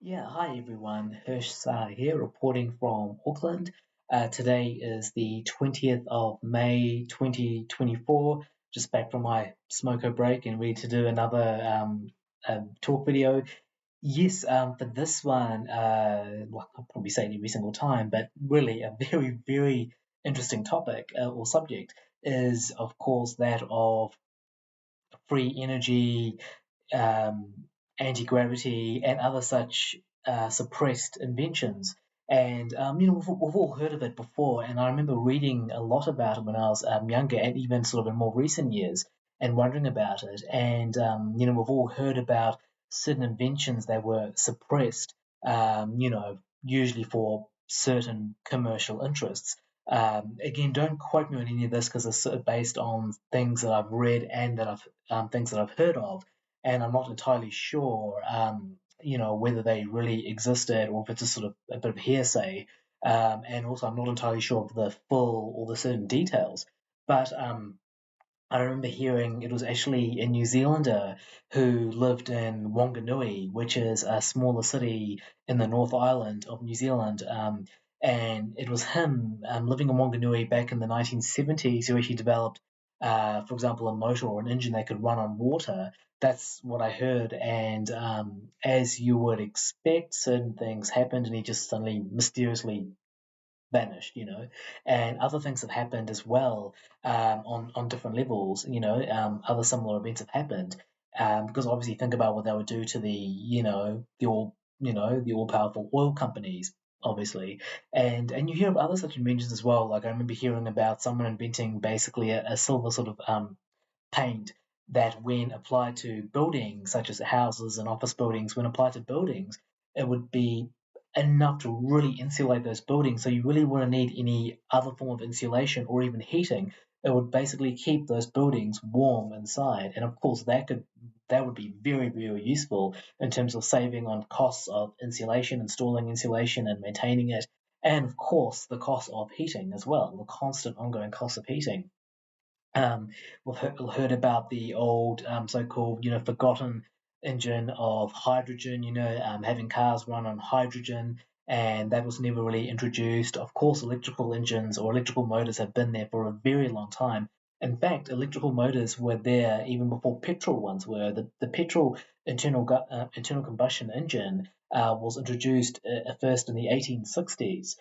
Yeah, hi everyone. Hirsch Sar here, reporting from Auckland. Today is the 20th of May 2024. Just back from my smoko break and ready to do another talk video. Yes, for this one, well, I'll probably say it every single time, but really a very, very interesting topic or subject is, of course, that of free energy, um, anti gravity, and other such suppressed inventions. And we've all heard of it before, and I remember reading a lot about it when I was younger, and even sort of in more recent years, and wondering about it. And we've all heard about certain inventions that were suppressed, usually for certain commercial interests. Again, don't quote me on any of this because it's sort of based on things that I've read and that I've things that I've heard of, and I'm not entirely sure, whether they really existed or if it's just sort of a bit of hearsay. And also, I'm not entirely sure of the full or the certain details. But I remember hearing it was actually a New Zealander who lived in Wanganui, which is a smaller city in the North Island of New Zealand. And it was him living in Wanganui back in the 1970s who actually developed, for example, a motor or an engine that could run on water. That's what I heard. And as you would expect, certain things happened, and he just suddenly mysteriously vanished, and other things have happened as well, on different levels. Other similar events have happened, because obviously think about what that would do to the all powerful oil companies, obviously, and you hear of other such inventions as well. Like I remember hearing about someone inventing basically a silver sort of paint that, when applied to buildings such as houses and office buildings, when applied to buildings, it would be enough to really insulate those buildings. So you really wouldn't need any other form of insulation or even heating. It would basically keep those buildings warm inside. And of course that would be very, very useful in terms of saving on costs of insulation, installing insulation and maintaining it. And of course the cost of heating as well, the constant ongoing cost of heating. Um, we've heard about the old so-called, forgotten engine of hydrogen, having cars run on hydrogen, and that was never really introduced. Of course, electrical engines or electrical motors have been there for a very long time. In fact, electrical motors were there even before petrol ones were. The petrol internal combustion engine was introduced first in the 1860s.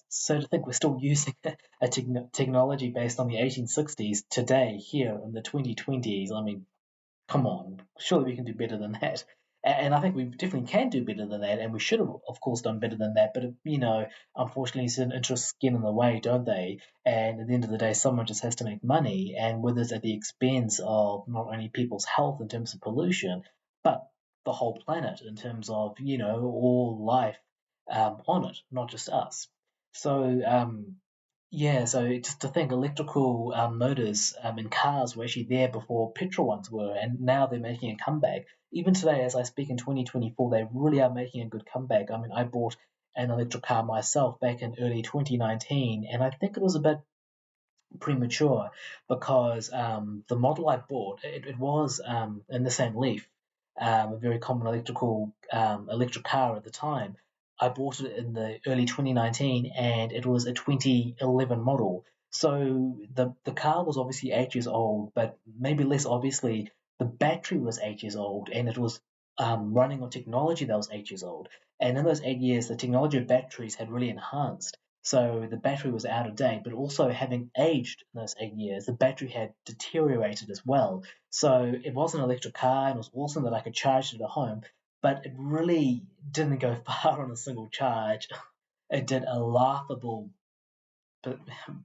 So to think we're still using a technology based on the 1860s today here in the 2020s. I mean, come on, surely we can do better than that. And I think we definitely can do better than that, and we should have, of course, done better than that. But unfortunately, certain interests get in the way, don't they? And at the end of the day, someone just has to make money, and whether it's at the expense of not only people's health in terms of pollution, but the whole planet in terms of all life on it, not just us. So yeah, so just to think, electrical motors in cars were actually there before petrol ones were, and now they're making a comeback. Even today, as I speak in 2024, they really are making a good comeback. I mean, I bought an electric car myself back in early 2019, and I think it was a bit premature because the model I bought, it was a Nissan Leaf, a very common electric car at the time. I bought it in the early 2019, and it was a 2011 model. So the car was obviously 8 years old, but maybe less obviously, the battery was 8 years old, and it was running on technology that was 8 years old. And in those 8 years, the technology of batteries had really enhanced. So the battery was out of date, but also having aged in those 8 years, the battery had deteriorated as well. So it was an electric car, and it was awesome that I could charge it at home, but it really didn't go far on a single charge. It did a laughable,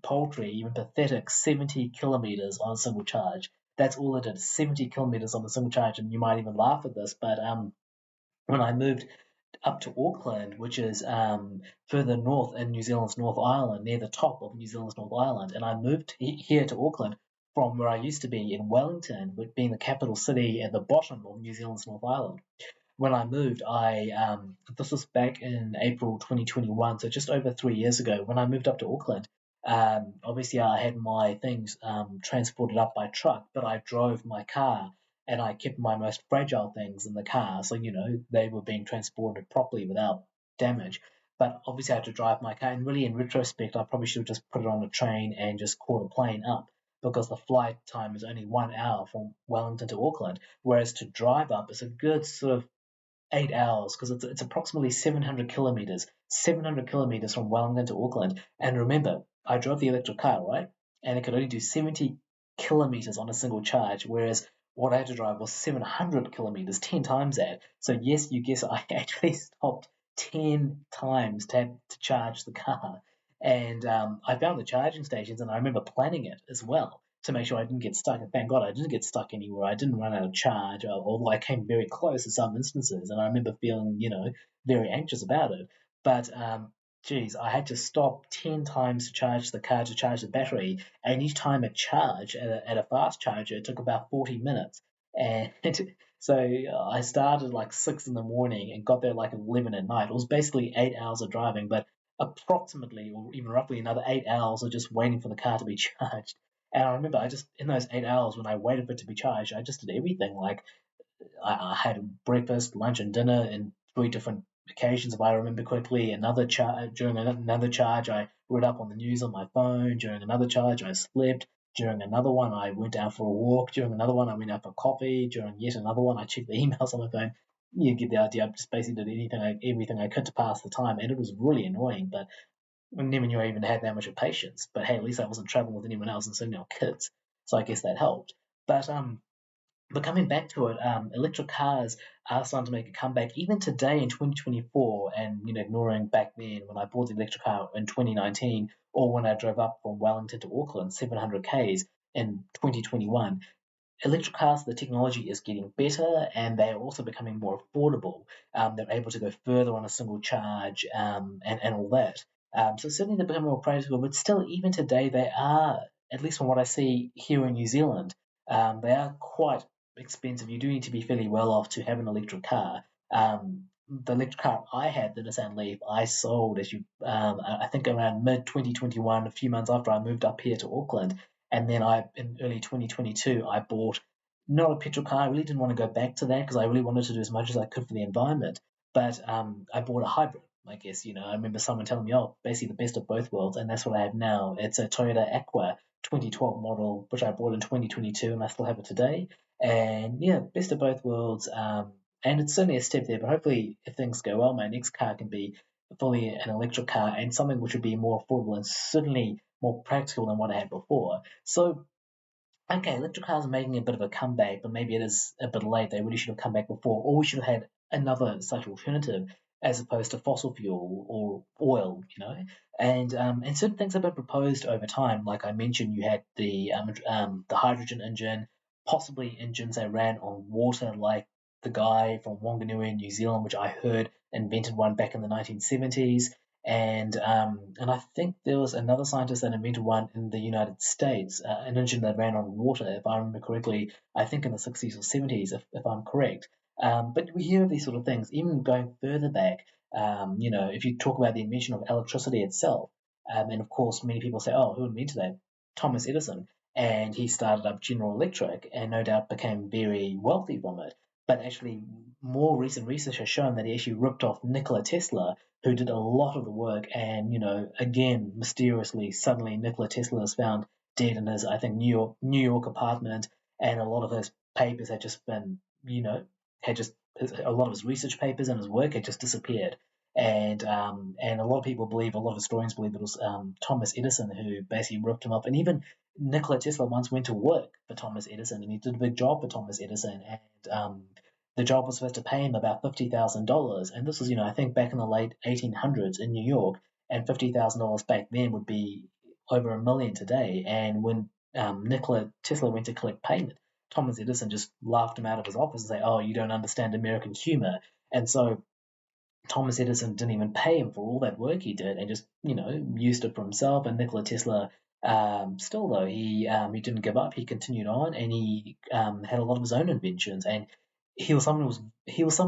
paltry, even pathetic 70 kilometers on a single charge. That's all it did, 70 kilometers on a single charge, and you might even laugh at this, but when I moved up to Auckland, which is further north in New Zealand's North Island, near the top of New Zealand's North Island. And I moved here to Auckland from where I used to be in Wellington, which being the capital city at the bottom of New Zealand's North Island. When I moved, this was back in April 2021, so just over 3 years ago. When I moved up to Auckland, obviously I had my things transported up by truck, but I drove my car, and I kept my most fragile things in the car, so they were being transported properly without damage. But obviously, I had to drive my car, and really, in retrospect, I probably should have just put it on a train and just caught a plane up because the flight time is only 1 hour from Wellington to Auckland, whereas to drive up is a good sort of 8 hours because it's approximately 700 kilometers, 700 kilometers from Wellington to Auckland. And remember, I drove the electric car, right? And it could only do 70 kilometers on a single charge, whereas what I had to drive was 700 kilometers, 10 times that. So, yes, you guess I actually stopped 10 times to charge the car. And I found the charging stations, and I remember planning it as well to make sure I didn't get stuck. And thank God I didn't get stuck anywhere. I didn't run out of charge, although I came very close in some instances. And I remember feeling, very anxious about it. But, geez, I had to stop 10 times to charge the car to charge the battery. And each time it charged at a fast charger, it took about 40 minutes. And so I started like 6 in the morning and got there like 11 at night. It was basically 8 hours of driving, but approximately or even roughly another 8 hours of just waiting for the car to be charged. And I remember I just, in those 8 hours when I waited for it to be charged, I just did everything. Like I had breakfast, lunch, and dinner in three different occasions, if I remember correctly. During another charge, I read up on the news on my phone. During another charge, I slept. During another one, I went out for a walk. During another one, I went out for coffee. During yet another one, I checked the emails on my phone. You get the idea. I just basically did everything I could to pass the time, and it was really annoying. But I never knew I even had that much of patience. But hey, at least I wasn't traveling with anyone else and seeing our kids, so I guess that helped. But coming back to it, electric cars are starting to make a comeback even today in 2024. And ignoring back then when I bought the electric car in 2019, or when I drove up from Wellington to Auckland 700 k's in 2021, electric cars, the technology is getting better and they are also becoming more affordable. They're able to go further on a single charge and all that. So certainly they're becoming more practical, but still, even today, they are, at least from what I see here in New Zealand, they are quite expensive. You do need to be fairly well off to have an electric car. The electric car I had, the Nissan Leaf, I sold I think around mid 2021, a few months after I moved up here to Auckland, and then in early 2022, I bought not a petrol car. I really didn't want to go back to that because I really wanted to do as much as I could for the environment. But I bought a hybrid. I guess, I remember someone telling me, oh, basically the best of both worlds. And that's what I have now. It's a Toyota Aqua 2012 model, which I bought in 2022 and I still have it today. And yeah, best of both worlds. And it's certainly a step there, but hopefully, if things go well, my next car can be fully an electric car and something which would be more affordable and certainly more practical than what I had before. So, okay, electric cars are making a bit of a comeback, but maybe it is a bit late. They really should have come back before, or we should have had another such alternative as opposed to fossil fuel or oil. And certain things have been proposed over time. Like I mentioned, you had the hydrogen engine, possibly engines that ran on water, like the guy from Wanganui in New Zealand, which I heard invented one back in the 1970s. And I think there was another scientist that invented one in the United States, an engine that ran on water, if I remember correctly. I think in the 60s or 70s, if I'm correct. But we hear of these sort of things, even going further back. If you talk about the invention of electricity itself, and of course many people say, "Oh, who invented that?" Thomas Edison, and he started up General Electric, and no doubt became very wealthy from it. But actually, more recent research has shown that he actually ripped off Nikola Tesla, who did a lot of the work. And, again, mysteriously, suddenly Nikola Tesla is found dead in his, I think, New York apartment. And a lot of his papers had just been, had just, a lot of his research papers and his work had just disappeared. And a lot of people believe, a lot of historians believe it was Thomas Edison who basically ripped him off. And even Nikola Tesla once went to work for Thomas Edison, and he did a big job for Thomas Edison. And the job was supposed to pay him about $50,000. And this was, I think back in the late 1800s in New York, and $50,000 back then would be over a million today. And when Nikola Tesla went to collect payment, Thomas Edison just laughed him out of his office and say, "Oh, you don't understand American humor." And so Thomas Edison didn't even pay him for all that work he did, and just used it for himself. And Nikola Tesla, still though, he didn't give up. He continued on, and he had a lot of his own inventions. And he was someone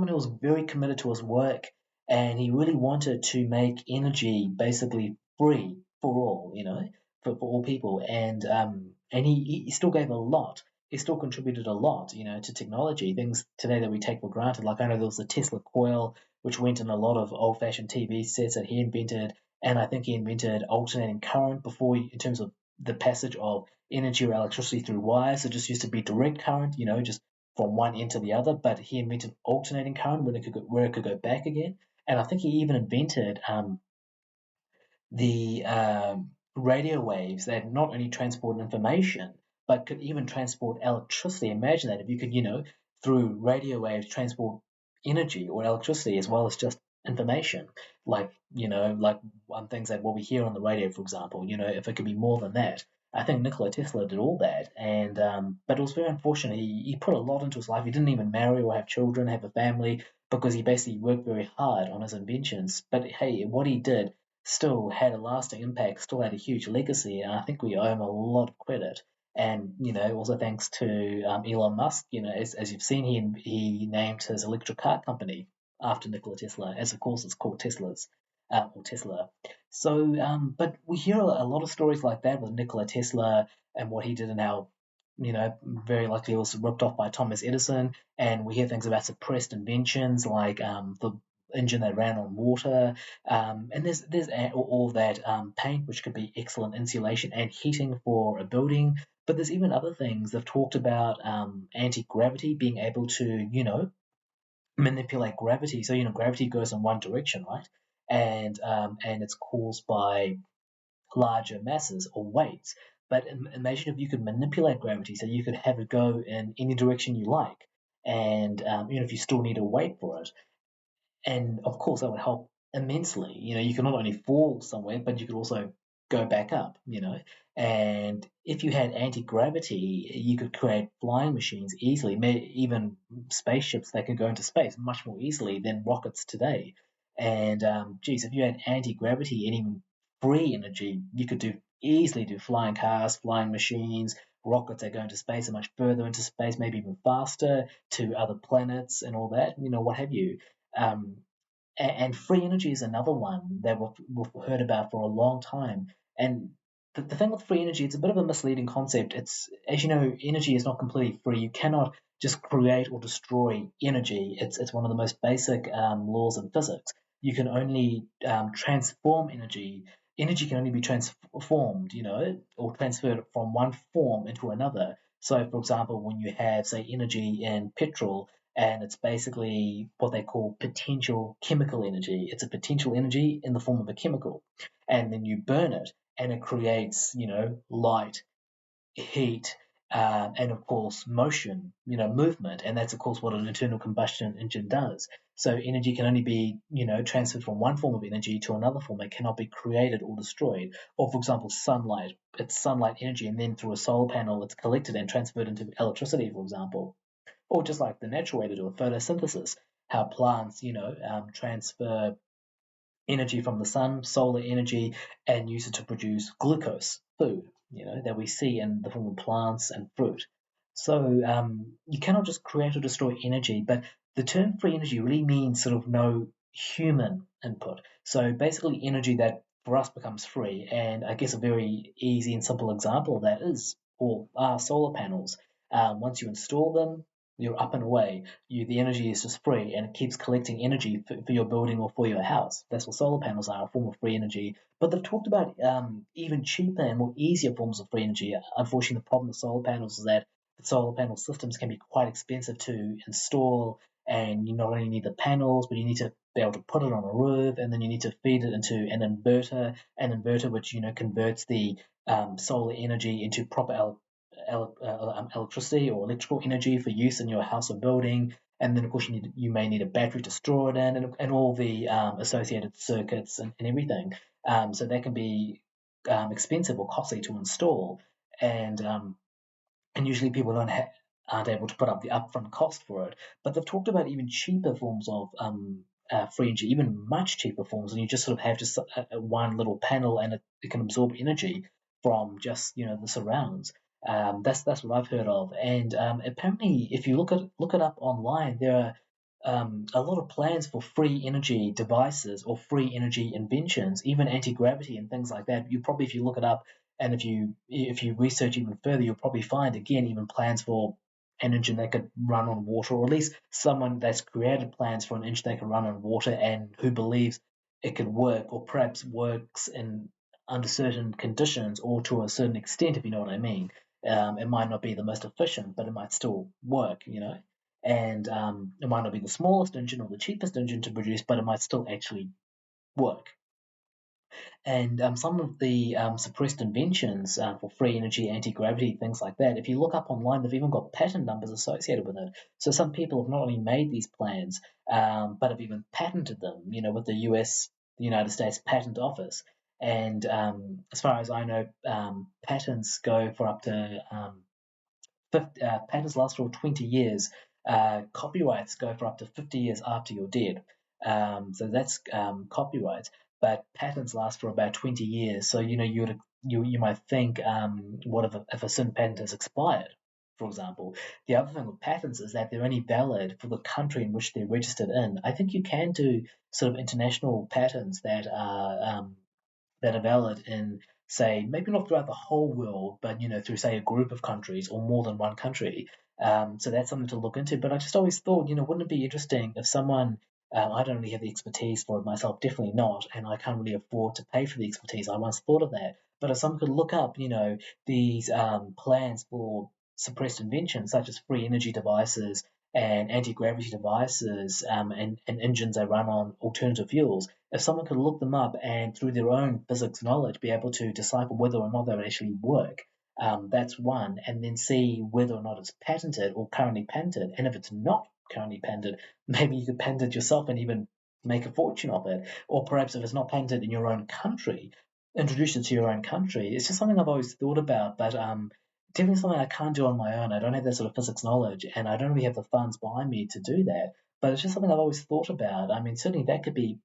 who was very committed to his work, and he really wanted to make energy basically free for all, for all people. And he still gave a lot. he still contributed a lot, to technology. Things today that we take for granted. Like I know there was the Tesla coil, which went in a lot of old-fashioned TV sets that he invented, and I think he invented alternating current before, in terms of the passage of energy or electricity through wires. It just used to be direct current, just from one end to the other. But he invented alternating current where it could go back again. And I think he even invented the radio waves that not only transport information but could even transport electricity. Imagine that if you could, through radio waves transport energy or electricity as well as just information, like things like what we hear on the radio, for example. If it could be more than that. I think Nikola Tesla did all that, and but it was very unfortunate. He put a lot into his life. He didn't even marry or have children, have a family, because he basically worked very hard on his inventions. But hey, what he did still had a lasting impact, still had a huge legacy, and I think we owe him a lot of credit. And also thanks to Elon Musk, as you've seen, he named his electric car company after Nikola Tesla, as of course it's called Tesla. So, but we hear a lot of stories like that with Nikola Tesla and what he did, and how very likely also ripped off by Thomas Edison. And we hear things about suppressed inventions like the engine that ran on water. And there's all that paint, which could be excellent insulation and heating for a building. But there's even other things. They've talked about anti-gravity, being able to, manipulate gravity. So, gravity goes in one direction, right? And it's caused by larger masses or weights. But imagine if you could manipulate gravity, so you could have it go in any direction you like, and if you still need a weight for it. And of course, that would help immensely. You can not only fall somewhere, but you could also go back up. And if you had anti gravity, you could create flying machines easily, even spaceships that could go into space much more easily than rockets today. And geez, if you had anti gravity and even free energy, you could easily do flying cars, flying machines, rockets that go into space and much further into space, maybe even faster to other planets and all that. What have you. Um, and free energy is another one that we've heard about for a long time. And the thing with free energy, it's a bit of a misleading concept. It's, as you know, energy is not completely free. You cannot just create or destroy energy. It's one of the most basic laws of physics. You can only transform energy. Energy can only be transformed, or transferred from one form into another. So, for example, when you have, say, energy in petrol, and it's basically what they call potential chemical energy. It's a potential energy in the form of a chemical, and then you burn it, and it creates, light, heat, and of course motion, movement, and that's of course what an internal combustion engine does. So energy can only be, transferred from one form of energy to another form. It cannot be created or destroyed. Or for example, sunlight. It's sunlight energy, and then through a solar panel, it's collected and transferred into electricity, for example. Or just like the natural way to do it, photosynthesis, how plants, transfer energy from the sun, solar energy, and use it to produce glucose, food, that we see in the form of plants and fruit. So you cannot just create or destroy energy, but the term free energy really means sort of no human input. So basically, energy that for us becomes free. And I guess a very easy and simple example of that is or are solar panels. Once you install them, you're up and away. The energy is just free, and it keeps collecting energy for your building or for your house. That's what solar panels are, a form of free energy. But they've talked about even cheaper and more easier forms of free energy. Unfortunately, the problem with solar panels is that the solar panel systems can be quite expensive to install, and you not only need the panels, but you need to be able to put it on a roof, and then you need to feed it into an inverter which converts the solar energy into proper electricity or electrical energy for use in your house or building. And then, of course, you may need a battery to store it in, and all the associated circuits and everything. So that can be expensive or costly to install. And usually people aren't able to put up the upfront cost for it. But they've talked about even cheaper forms of free energy, even much cheaper forms, and you just sort of have just one little panel, and it can absorb energy from just the surrounds. That's what I've heard of, and apparently, if you look it up online, there are a lot of plans for free energy devices or free energy inventions, even anti gravity and things like that. You probably, if you look it up, And if you research even further, you'll probably find again even plans for an engine that could run on water, or at least someone that's created plans for an engine that can run on water and who believes it could work, or perhaps works in under certain conditions or to a certain extent, if you know what I mean. It might not be the most efficient, but it might still work, and it might not be the smallest engine or the cheapest engine to produce, but it might still actually work. And some of the suppressed inventions for free energy, anti gravity, things like that, if you look up online, they've even got patent numbers associated with it. So some people have not only made these plans, but have even patented them, with the United States Patent Office. And as far as I know, patents go for up to 50, patents last for 20 years. Copyrights go for up to 50 years after you're dead. So that's copyrights, but patents last for about 20 years. So you might think, what if a certain patent has expired, for example? The other thing with patents is that they're only valid for the country in which they're registered in. I think you can do sort of international patents that are valid in, say, maybe not throughout the whole world, but through, say, a group of countries or more than one country. So that's something to look into. But I just always thought, wouldn't it be interesting if someone, I don't really have the expertise for it myself, definitely not, and I can't really afford to pay for the expertise. I once thought of that, but if someone could look up, these plans for suppressed inventions such as free energy devices and anti-gravity devices, and engines that run on alternative fuels, if someone could look them up and through their own physics knowledge be able to decipher whether or not they would actually work, that's one, and then see whether or not it's patented or currently patented. And if it's not currently patented, maybe you could patent it yourself and even make a fortune of it. Or perhaps if it's not patented in your own country, introduce it to your own country. It's just something I've always thought about, but definitely something I can't do on my own. I don't have that sort of physics knowledge, and I don't really have the funds behind me to do that. But it's just something I've always thought about. I mean, certainly that could be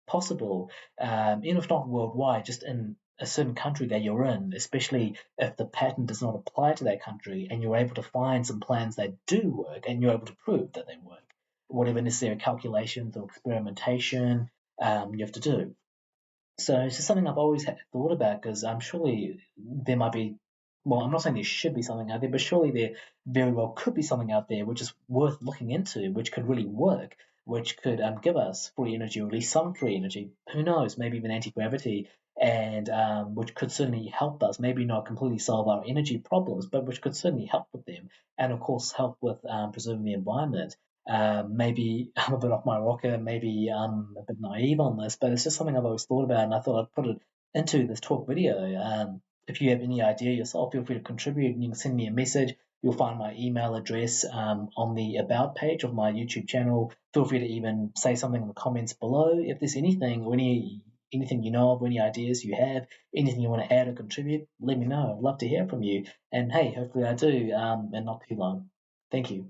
possible, even if not worldwide, just in a certain country that you're in, especially if the patent does not apply to that country and you're able to find some plans that do work and you're able to prove that they work, whatever necessary calculations or experimentation you have to do. So it's just something I've always had thought about because surely there might be, well, I'm not saying there should be something out there, but surely there very well could be something out there which is worth looking into, which could really work, which could give us free energy, or at least some free energy. Who knows? Maybe even anti gravity, and which could certainly help us. Maybe not completely solve our energy problems, but which could certainly help with them, and of course help with preserving the environment. Maybe I'm a bit off my rocker, maybe I'm a bit naive on this, but it's just something I've always thought about, and I thought I'd put it into this talk video. If you have any idea yourself, feel free to contribute, and you can send me a message. You'll find my email address on the About page of my YouTube channel. Feel free to even say something in the comments below. If there's anything or anything you know of, or any ideas you have, anything you want to add or contribute, let me know. I'd love to hear from you. And hey, hopefully I do, and not too long. Thank you.